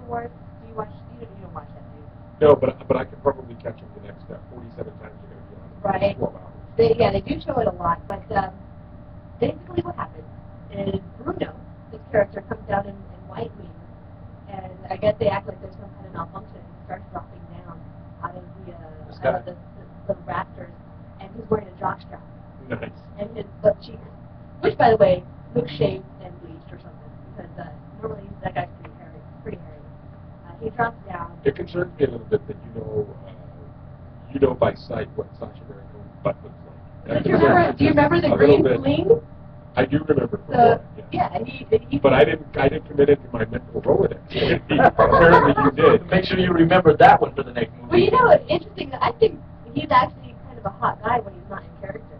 Wars? Do you watch? You don't watch that, do you? No, but I can probably catch them the next 47 times you're going to be on. Right. 12 hours. They do show it a lot, but basically what happens is Bruno, this character, comes down in white wings, and I guess they act like there's some kind of malfunction, and he starts dropping down out of the rafters, and he's wearing a jockstrap. Nice. And his butt cheeks, which, by the way, look shaved and bleached or something, because normally that guy's pretty hairy. He drops down. It concerns me a little bit that you know by sight what Sacha Baron Cohen's butt looks like. Do you remember the green bling? I do remember. But I didn't commit it to my mental Rolodex. Apparently you did. Make sure you remember that one for the next movie. Well, you know, it's interesting. I think he's actually kind of a hot guy when he's not in character.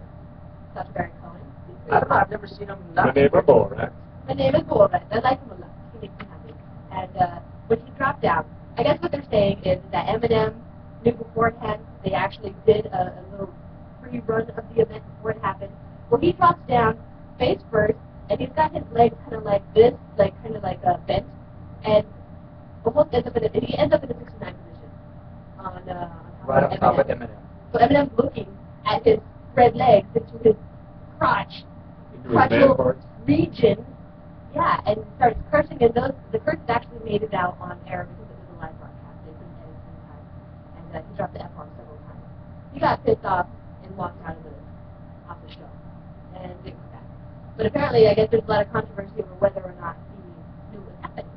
Sacha Baron Cohen. I don't know. I've never seen him not. My name is Borat. My name is Borat. I like him a lot. He makes me happy. And when he dropped down, I guess what they're saying is that Eminem knew beforehand. They actually did a little pre-run of the event before it happened. Well, he drops down face first, and he's got his legs kind of like this, like kind of like bent, and almost ends up in a 69 position on right on top of Eminem. So Eminem's looking at his red legs into his crotchal region, yeah, and starts cursing, and the curse actually made it out on air because it was a live broadcast. They couldn't edit it in time, and he dropped the F-bomb several times. He got pissed off and walked out of off the show, and didn't come back. But apparently, I guess there's a lot of controversy over whether or not he knew what happened.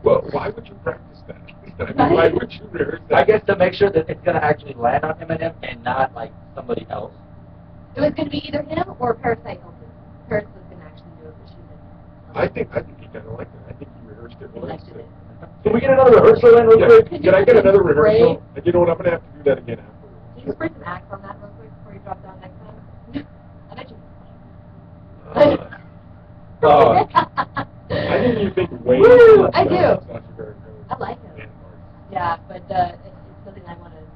Well, why would you practice that? I mean, why would you rehearse that? I guess to make sure that it's going to actually land on Eminem and not like somebody else. It was going to be either him or Parasite Hilton. Parasite was going to actually do it, but she didn't. I think he kind of liked it. I think he rehearsed it once. Can we get another rehearsal in real quick? Can I get another rehearsal? And you know what? I'm going to have to do that again afterwards. Can you spray some axe on that real quick before you drop down next time? I bet you. I didn't even think way. Woo! I do. I like him. Yeah, but it's something I want to, see.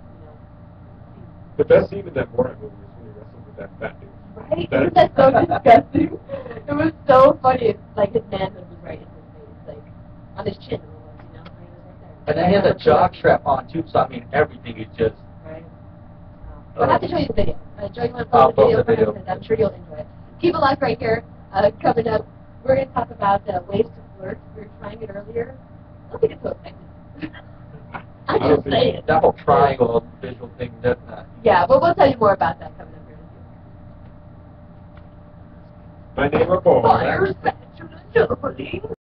The best scene in that Borat movie is when he wrestled with that fat dude. Right? Isn't that so disgusting? It was so funny. It's like his manhood was right in his face, like on his chin. He was right there. And then he has a jock strap on too, so I mean everything is just. Right. I'll have to show you the video. Joe, you want to post the video? I'm sure you'll enjoy it. Keep it live right here. Coming up, we're going to talk about ways to flirt. We were trying it earlier. I don't think it's so effective. I'm just saying. That whole triangle visual thing, does not. Yeah, but we'll tell you more about that coming up here in a few. My name is Borat. Fire,